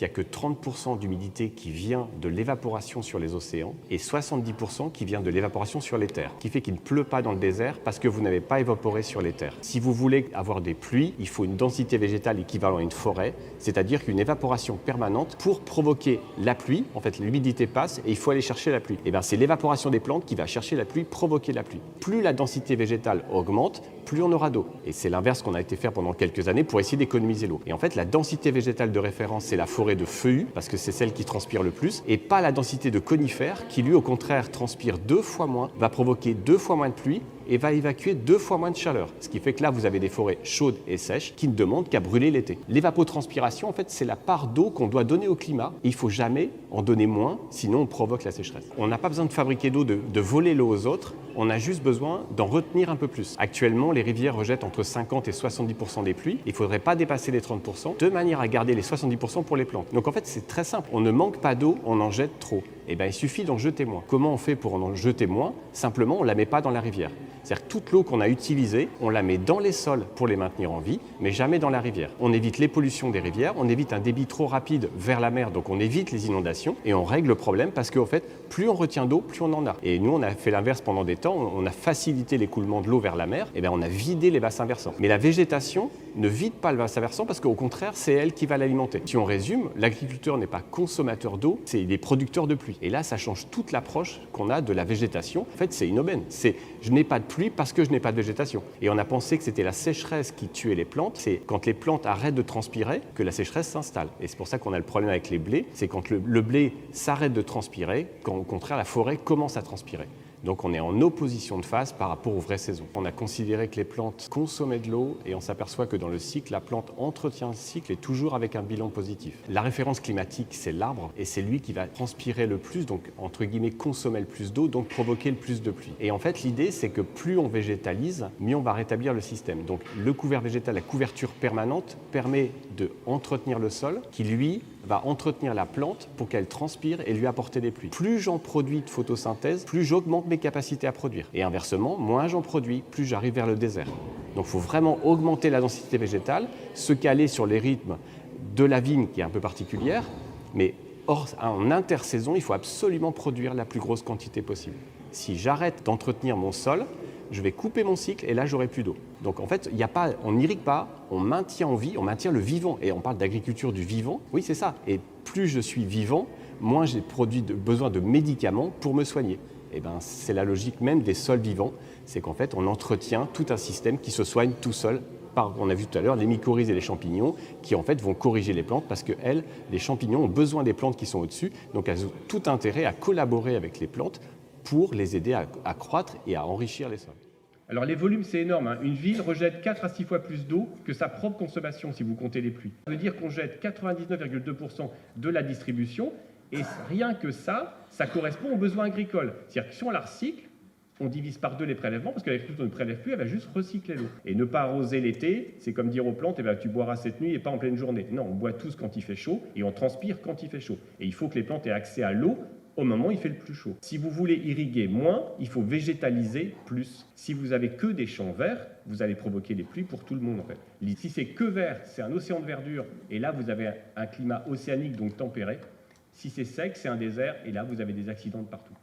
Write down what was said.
Il n'y a que 30% d'humidité qui vient de l'évaporation sur les océans et 70% qui vient de l'évaporation sur les terres, ce qui fait qu'il ne pleut pas dans le désert parce que vous n'avez pas évaporé sur les terres. Si vous voulez avoir des pluies, il faut une densité végétale équivalente à une forêt, c'est-à-dire qu'une évaporation permanente pour provoquer la pluie. En fait, l'humidité passe et il faut aller chercher la pluie. Et bien, c'est l'évaporation des plantes qui va chercher la pluie, provoquer la pluie. Plus la densité végétale augmente, plus on aura d'eau. Et c'est l'inverse qu'on a été faire pendant quelques années pour essayer d'économiser l'eau. Et en fait, la densité végétale de référence, c'est la forêt de feuillus, parce que c'est celle qui transpire le plus, et pas la densité de conifères, qui lui, au contraire, transpire 2 fois moins, va provoquer 2 fois moins de pluie, et va évacuer 2 fois moins de chaleur. Ce qui fait que là, vous avez des forêts chaudes et sèches qui ne demandent qu'à brûler l'été. L'évapotranspiration, en fait, c'est la part d'eau qu'on doit donner au climat. Et il ne faut jamais en donner moins, sinon on provoque la sécheresse. On n'a pas besoin de fabriquer d'eau, de voler l'eau aux autres. On a juste besoin d'en retenir un peu plus. Actuellement, les rivières rejettent entre 50 et 70% des pluies. Il ne faudrait pas dépasser les 30%, de manière à garder les 70% pour les plantes. Donc en fait, c'est très simple. On ne manque pas d'eau, on en jette trop. Et bien, il suffit d'en jeter moins. Comment on fait pour en jeter moins? Simplement, on ne la met pas dans la rivière. C'est-à-dire que toute l'eau qu'on a utilisée, on la met dans les sols pour les maintenir en vie, mais jamais dans la rivière. On évite les pollutions des rivières, on évite un débit trop rapide vers la mer, donc on évite les inondations et on règle le problème parce qu'en fait, plus on retient d'eau, plus on en a. Et nous, on a fait l'inverse pendant des temps, on a facilité l'écoulement de l'eau vers la mer, et bien on a vidé les bassins versants. Mais la végétation ne vide pas le bassin versant parce qu'au contraire, c'est elle qui va l'alimenter. Si on résume, l'agriculteur n'est pas consommateur d'eau, il est producteur de pluie. Et là, ça change toute l'approche qu'on a de la végétation. En fait, c'est une aubaine. C'est je n'ai pas de pluie parce que je n'ai pas de végétation. Et on a pensé que c'était la sécheresse qui tuait les plantes. C'est quand les plantes arrêtent de transpirer que la sécheresse s'installe. Et c'est pour ça qu'on a le problème avec les blés. C'est quand le blé s'arrête de transpirer, quand au contraire la forêt commence à transpirer. Donc on est en opposition de phase par rapport aux vraies saisons. On a considéré que les plantes consommaient de l'eau et on s'aperçoit que dans le cycle, la plante entretient le cycle et toujours avec un bilan positif. La référence climatique, c'est l'arbre et c'est lui qui va transpirer le plus, donc entre guillemets consommer le plus d'eau, donc provoquer le plus de pluie. Et en fait, l'idée, c'est que plus on végétalise, mieux on va rétablir le système. Donc le couvert végétal, la couverture permanente, permet de entretenir le sol qui, lui, va entretenir la plante pour qu'elle transpire et lui apporter des pluies. Plus j'en produis de photosynthèse, plus j'augmente mes capacités à produire. Et inversement, moins j'en produis, plus j'arrive vers le désert. Donc il faut vraiment augmenter la densité végétale, se caler sur les rythmes de la vigne qui est un peu particulière, mais en intersaison, il faut absolument produire la plus grosse quantité possible. Si j'arrête d'entretenir mon sol, je vais couper mon cycle et là, j'aurai plus d'eau. Donc en fait, on n'irrigue pas, on maintient en vie, on maintient le vivant. Et on parle d'agriculture du vivant, oui c'est ça. Et plus je suis vivant, moins j'ai besoin de médicaments pour me soigner. Et ben, c'est la logique même des sols vivants, c'est qu'en fait, on entretient tout un système qui se soigne tout seul. On a vu tout à l'heure les mycorhizes et les champignons qui en fait vont corriger les plantes parce que les champignons ont besoin des plantes qui sont au-dessus, donc elles ont tout intérêt à collaborer avec les plantes pour les aider à croître et à enrichir les sols. Alors les volumes, c'est énorme. Une ville rejette 4 à 6 fois plus d'eau que sa propre consommation si vous comptez les pluies. Ça veut dire qu'on jette 99,2% de la distribution et rien que ça correspond aux besoins agricoles. C'est-à-dire que si on la recycle, on divise par 2 les prélèvements parce que l'agriculture ne prélève plus, elle va juste recycler l'eau. Et ne pas arroser l'été, c'est comme dire aux plantes, eh ben, tu boiras cette nuit et pas en pleine journée. Non, on boit tous quand il fait chaud et on transpire quand il fait chaud. Et il faut que les plantes aient accès à l'eau au moment où il fait le plus chaud. Si vous voulez irriguer moins, il faut végétaliser plus. Si vous avez que des champs verts, vous allez provoquer les pluies pour tout le monde en fait. Si c'est que vert, c'est un océan de verdure et là vous avez un climat océanique donc tempéré. Si c'est sec, c'est un désert et là vous avez des accidents de partout.